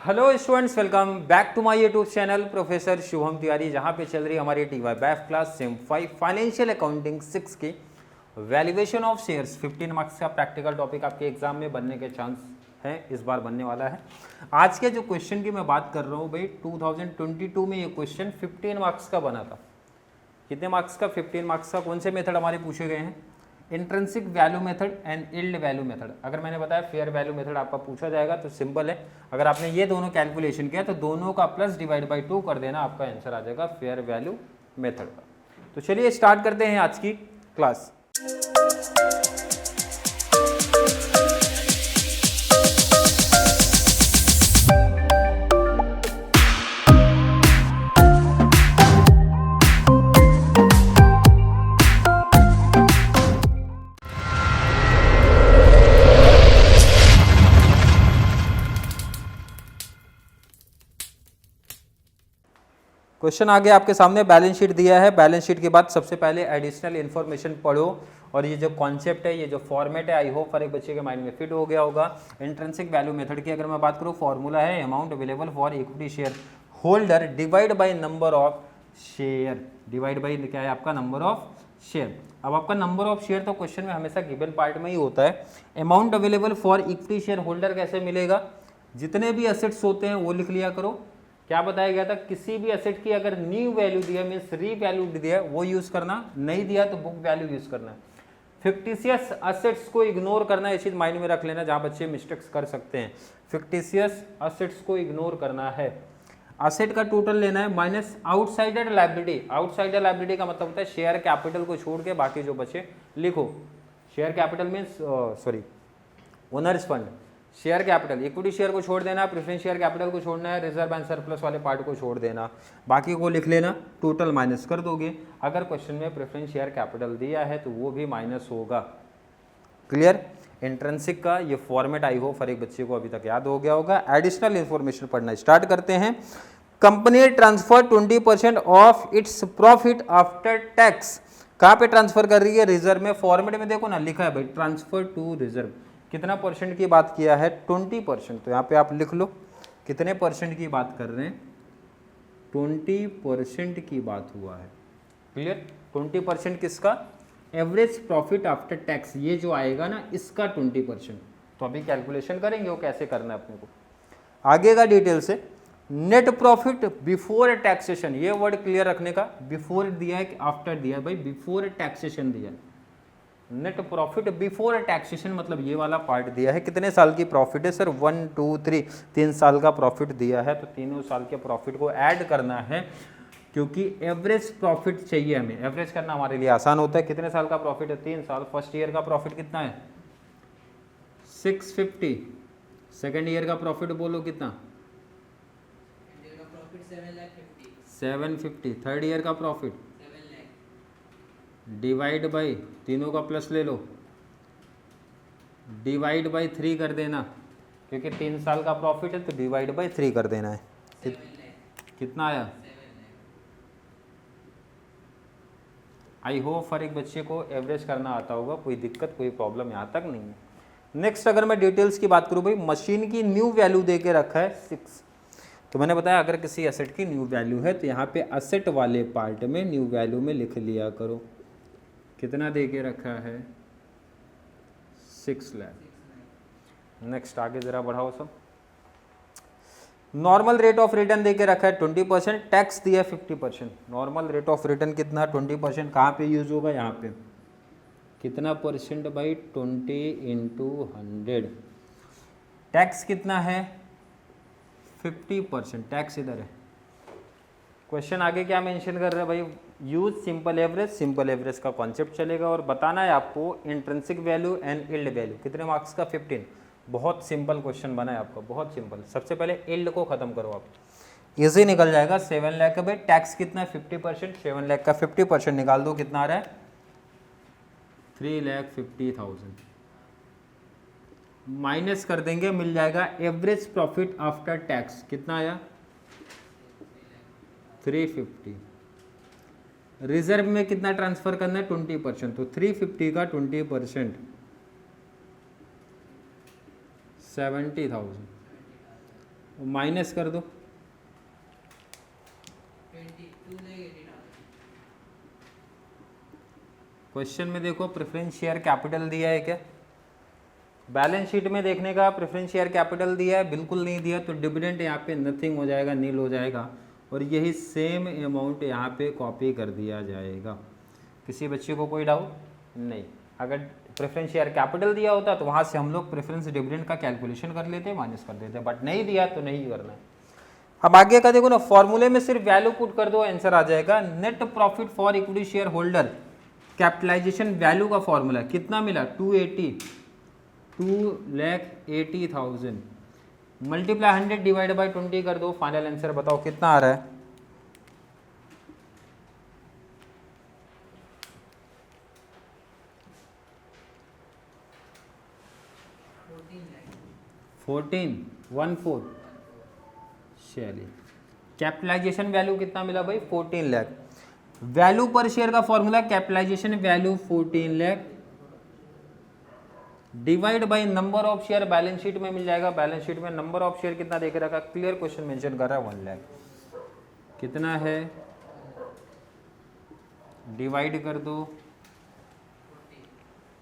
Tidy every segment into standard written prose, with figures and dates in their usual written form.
Hello students, welcome back to my YouTube channel professor Shubham Tiwari, जहाँ पे चल रही हमारी T Y BAF class sem 5 financial accounting 6 की वैल्यूएशन ऑफ शेयर्स 15 मार्क्स का प्रैक्टिकल टॉपिक आपके एग्जाम में बनने के चांस है, इस बार बनने वाला है। आज के जो क्वेश्चन की मैं बात कर रहा हूँ भाई, 2022 में ये क्वेश्चन 15 मार्क्स का बना था। कितने मार्क्स का? 15 मार्क्स का। कौन से मेथड हमारे पूछे गए हैं? Intrinsic value method and yield value method. अगर मैंने बताया फेयर वैल्यू मेथड आपका पूछा जाएगा तो सिंपल है, अगर आपने ये दोनों कैलकुलेशन किया तो दोनों का प्लस डिवाइड बाई 2 कर देना, आपका आंसर आ जाएगा फेयर वैल्यू मेथड का। तो चलिए स्टार्ट करते हैं आज की क्लास। क्वेश्चन आगे आपके सामने बैलेंस शीट दिया है। बैलेंस शीट के बाद सबसे पहले एडिशनल इन्फॉर्मेशन पढ़ो, और ये जो कॉन्सेप्ट है, ये जो फॉर्मेट है, आई होप हर एक बच्चे के माइंड में फिट हो गया होगा। इंट्रिंसिक वैल्यू मेथड की अगर मैं बात करूँ, फॉर्मूला है amount available for equity share holder divide by number of share. Divide by क्या है आपका? Number of share. अब आपका नंबर ऑफ शेयर तो क्वेश्चन में हमेशा गिवन पार्ट में ही होता है। Amount available for equity share holder कैसे मिलेगा? जितने भी एसेट्स होते हैं वो लिख लिया करो। क्या बताया गया था? किसी भी एसेट की अगर न्यू वैल्यू दिया मीन्स रीवैल्यू दिया वो यूज करना, नहीं दिया तो बुक वैल्यू यूज करना। फिक्टिशियस एसेट्स को इग्नोर करना, ये चीज माइंड में रख लेना, जहां बच्चे मिस्टेक्स कर सकते हैं। फिक्टिशियस एसेट्स को इग्नोर करना है। एसेट का टोटल लेना है minus outsider liability. Outsider liability का मतलब होता है शेयर कैपिटल को छोड़ के बाकी जो बचे लिखो। Share capital means owner's fund, share capital, equity share को छोड़ देना, प्रेफरेंस शेयर कैपिटल को छोड़ना है, रिजर्व एंड सरप्लस वाले पार्ट को छोड़ देना, बाकी को लिख लेना, टोटल माइनस कर दोगे। अगर क्वेश्चन में प्रेफरेंस शेयर कैपिटल दिया है तो वो भी माइनस होगा। क्लियर? इंट्रिंसिक का ये फॉर्मेट आई होप हर एक बच्चे को अभी तक याद हो गया होगा। एडिशनल इंफॉर्मेशन पढ़ना स्टार्ट करते हैं। Company transfer 20% of its profit after tax. कहाँ पे ट्रांसफर कर रही है? रिजर्व में। फॉर्मेट में देखो ना, लिखा है भाई ट्रांसफर टू रिजर्व। कितना परसेंट की बात किया है? 20%। तो यहाँ पे आप लिख लो कितने परसेंट की बात कर रहे हैं? 20% की बात हुआ है। क्लियर? 20% किसका? एवरेज प्रॉफिट आफ्टर टैक्स, ये जो आएगा ना इसका 20%। तो अभी कैलकुलेशन करेंगे वो कैसे करना है अपने को, आगे का डिटेल से। नेट प्रॉफिट बिफोर टैक्सेशन, ये वर्ड क्लियर रखने का। बिफोर दिया है कि आफ्टर दिया है? भाई बिफोर टैक्सेशन दिया है। नेट प्रॉफिट बिफोर टैक्सेशन मतलब ये वाला पार्ट दिया है। कितने साल की प्रॉफिट है सर? 1 2 3, 3 साल का प्रॉफिट दिया है, तो तीनों साल के प्रॉफिट को ऐड करना है, क्योंकि एवरेज प्रॉफिट चाहिए हमें। एवरेज करना हमारे लिए आसान होता है। कितने साल का प्रॉफिट है? 3 साल। फर्स्ट ईयर का प्रॉफिट कितना है? 650। सेकेंड ईयर का प्रॉफिट बोलो कितना? 750। थर्ड ईयर का प्रॉफिट डिवाइड बाई, तीनों का प्लस ले लो, डिवाइड बाई 3 कर देना, क्योंकि 3 साल का प्रॉफिट है तो डिवाइड बाई 3 कर देना है। कितना आया? आई होप हर एक बच्चे को एवरेज करना आता होगा, कोई दिक्कत कोई प्रॉब्लम यहाँ तक नहीं है। नेक्स्ट अगर मैं डिटेल्स की बात करूँ भाई, मशीन की न्यू वैल्यू दे के रखा है 6। तो मैंने बताया अगर किसी एसेट की न्यू वैल्यू है तो यहाँ पे एसेट वाले पार्ट में न्यू वैल्यू में लिख लिया करो। कितना दे के रखा है? 6 लाख। नेक्स्ट आगे जरा बढ़ाओ सब। नॉर्मल रेट ऑफ रिटर्न दे के रखा है 20%, टैक्स दिया है 50%। नॉर्मल रेट ऑफ रिटर्न कितना? 20%। कहाँ पे यूज होगा? यहाँ पे। कितना परसेंट भाई? 20 × 100। टैक्स कितना है? 50%। टैक्स इधर है। क्वेश्चन आगे क्या मेंशन कर रहे हैं भाई? Use simple average. Simple average का कॉन्सेप्ट चलेगा और बताना है आपको intrinsic value and yield value. कितने मार्क्स का? 15। बहुत सिंपल क्वेश्चन बना है आपका, बहुत सिंपल। सबसे पहले यील्ड को खत्म करो आप, इजी निकल जाएगा। 7 लाख का भाई टैक्स कितना है? 50%। 7 लाख का 50% निकाल दो, कितना आ रहा है? 3,50,000। माइनस कर देंगे, मिल जाएगा एवरेज प्रॉफिट आफ्टर टैक्स। कितना आया? 350। रिजर्व में कितना ट्रांसफर करना है? 20%। तो 350 का 20% 70,000। माइनस कर दो। 22,80,000। क्वेश्चन में देखो प्रेफरेंस शेयर कैपिटल दिया है क्या? बैलेंस शीट में देखने का प्रेफरेंस शेयर कैपिटल दिया है, बिल्कुल नहीं दिया, तो डिविडेंड यहाँ पे नथिंग हो जाएगा, नील हो जाएगा, और यही सेम अमाउंट यहाँ पे कॉपी कर दिया जाएगा। किसी बच्चे को कोई डाउट नहीं? अगर प्रेफरेंस शेयर कैपिटल दिया होता तो वहाँ से हम लोग प्रेफरेंस डिविडेंड का कैलकुलेशन कर लेते, माइनस कर देते, बट नहीं दिया तो नहीं करना है। अब आगे का देखो ना, फॉर्मूले में सिर्फ वैल्यू पुट कर दो, आंसर आ जाएगा। Net profit for equity shareholder capitalisation value का फॉर्मूला कितना मिला? 2,80,000 मल्टीप्लाई 100 डिवाइड बाई 20 कर दो, फाइनल आंसर बताओ कितना आ रहा है? 14,14। चलिए, कैपिटलाइजेशन वैल्यू कितना मिला भाई? 14 लाख। वैल्यू पर शेयर का formula capitalisation value 14 lakh divide by number of share, balance sheet में मिल जाएगा। बैलेंस शीट में नंबर ऑफ शेयर कितना देख रखा? क्लियर क्वेश्चन मेंशन कर रहा है 1 लाख। कितना है? डिवाइड कर दो,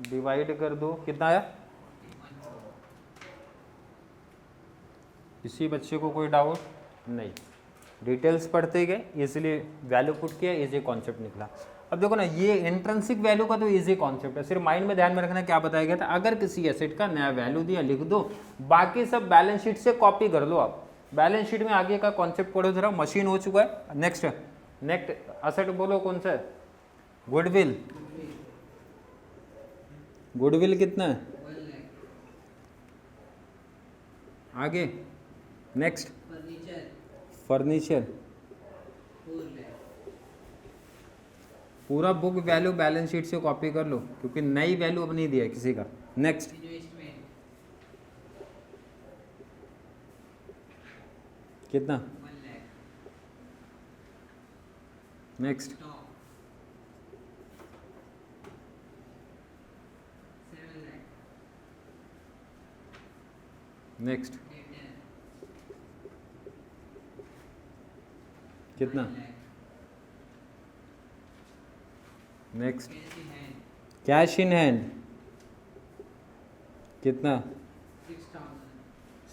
डिवाइड कर दो, कितना आया? किसी बच्चे को कोई डाउट नहीं? डिटेल्स पढ़ते गए, इसलिए वैल्यू पुट किया, इजी कॉन्सेप्ट निकला। अब देखो ना, ये इंट्रिंसिक वैल्यू का तो इजी कॉन्सेप्ट है, सिर्फ माइंड में ध्यान में रखना क्या बताया गया था। अगर किसी एसेट का नया वैल्यू दिया लिख दो, बाकी सब बैलेंस शीट से कॉपी कर लो। आप बैलेंस शीट में आगे का कॉन्सेप्ट पढ़ो जरा। मशीन हो चुका है। नेक्स्ट एसेट बोलो कौन सा है? गुडविल। गुडविल कितना है? आगे नेक्स्ट फर्नीचर। पूरा बुक वैल्यू बैलेंस शीट से कॉपी कर लो, क्योंकि नई वैल्यू अब नहीं दिया है किसी का। नेक्स्ट कितना? नेक्स्ट नेक्स्ट कितना? नेक्स्ट कैश इन हैंड कितना?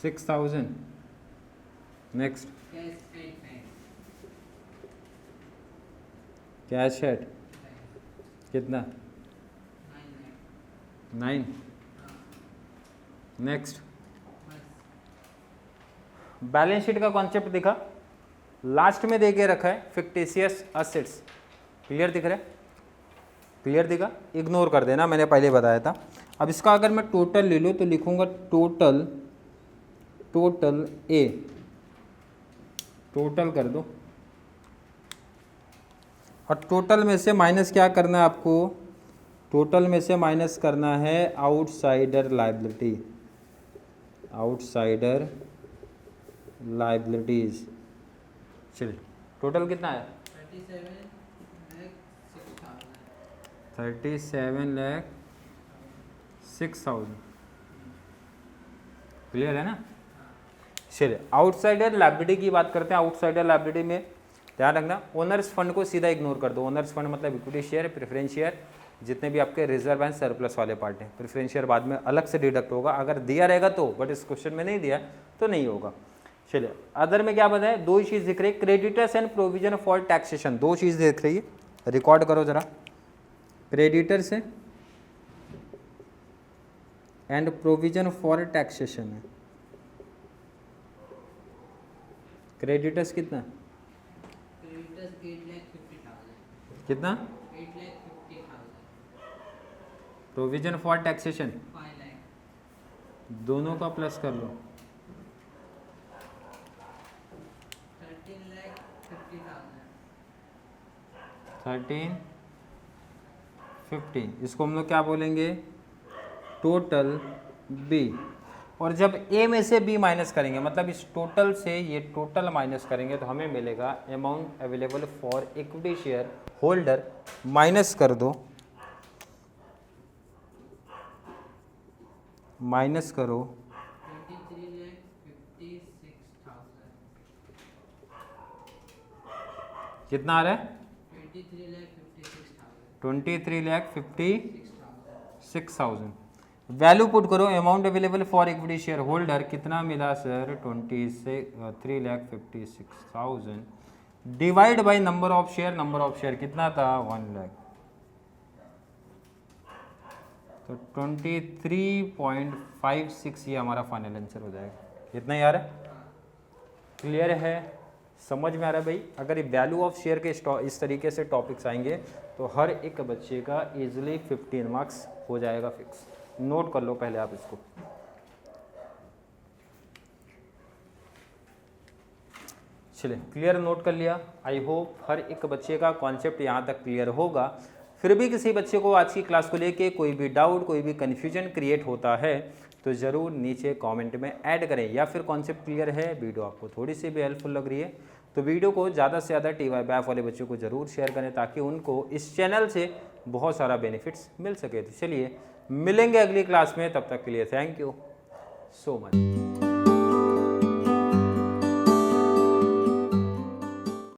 6,000। नेक्स्ट कैश एट कितना? 9। नेक्स्ट बैलेंस शीट का कॉन्सेप्ट दिखा, लास्ट में दे के रखा है फिक्टिशियस असेट्स। क्लियर दिख रहा है? क्लियर दिखा? इग्नोर कर देना, मैंने पहले बताया था। अब इसका अगर मैं टोटल ले लूँ तो लिखूंगा टोटल, टोटल ए, टोटल कर दो, और टोटल में से माइनस क्या करना है आपको? टोटल में से माइनस करना है आउटसाइडर लायबिलिटी, आउटसाइडर लायबिलिटीज। चलिए, टोटल कितना है? 37,06,000। क्लियर है ना? चलिए, आउटसाइडर लायबिलिटी की बात करते हैं। आउटसाइडर लायबिलिटी में ध्यान रखना, ओनर्स फंड को सीधा इग्नोर कर दो। ओनर्स फंड मतलब इक्विटी शेयर, प्रेफरेंस शेयर, जितने भी आपके रिजर्व एंड सरप्लस वाले पार्ट हैं। प्रेफरेंस शेयर बाद में अलग से डिडक्ट होगा, अगर दिया रहेगा तो, बट इस क्वेश्चन में नहीं दिया तो नहीं होगा। चलिए, अदर में क्या बताया? दो चीज दिख रही है, creditors and provision for taxation. दो चीज दिख रही है, रिकॉर्ड करो जरा। क्रेडिटर्स है एंड प्रोविजन फॉर टैक्सेशन है। क्रेडिटर्स कितना? कितना? 8,50,000। Provision for taxation 5 lakh. दोनों का प्लस कर लो। 13,50,000। इसको हम लोग क्या बोलेंगे? Total B. और जब ए में से बी माइनस करेंगे, मतलब इस टोटल से ये टोटल माइनस करेंगे, तो हमें मिलेगा amount available for equity share holder, minus कर दो, माइनस करो 23,56,000। कितना आ रहा है? 23,56,000। वैल्यू पुट करो, amount available for equity share holder कितना मिला sir? 23,56,000 divide by number of share. Number of share कितना था? 1 लाख। तो 23.56 ये हमारा फाइनल आंसर हो जाएगा। कितना यार? क्लियर है? समझ में आ रहा है भाई? अगर वैल्यू ऑफ शेयर के इस तरीके से टॉपिक्स आएंगे तो हर एक बच्चे का इजीली 15 मार्क्स हो जाएगा फिक्स। नोट कर लो पहले आप इसको। चलिए, क्लियर नोट कर लिया। आई होप हर एक बच्चे का कॉन्सेप्ट यहाँ तक क्लियर होगा। फिर भी किसी बच्चे को आज की क्लास को लेके कोई भी डाउट, कोई भी कन्फ्यूजन क्रिएट होता है तो ज़रूर नीचे कमेंट में ऐड करें, या फिर कॉन्सेप्ट क्लियर है, वीडियो आपको थोड़ी सी भी हेल्पफुल लग रही है तो वीडियो को ज़्यादा से ज़्यादा TY बैफ वाले बच्चों को ज़रूर शेयर करें ताकि उनको इस चैनल से बहुत सारा बेनिफिट्स मिल सके। तो चलिए मिलेंगे अगली क्लास में, तब तक के लिए थैंक यू सो मच।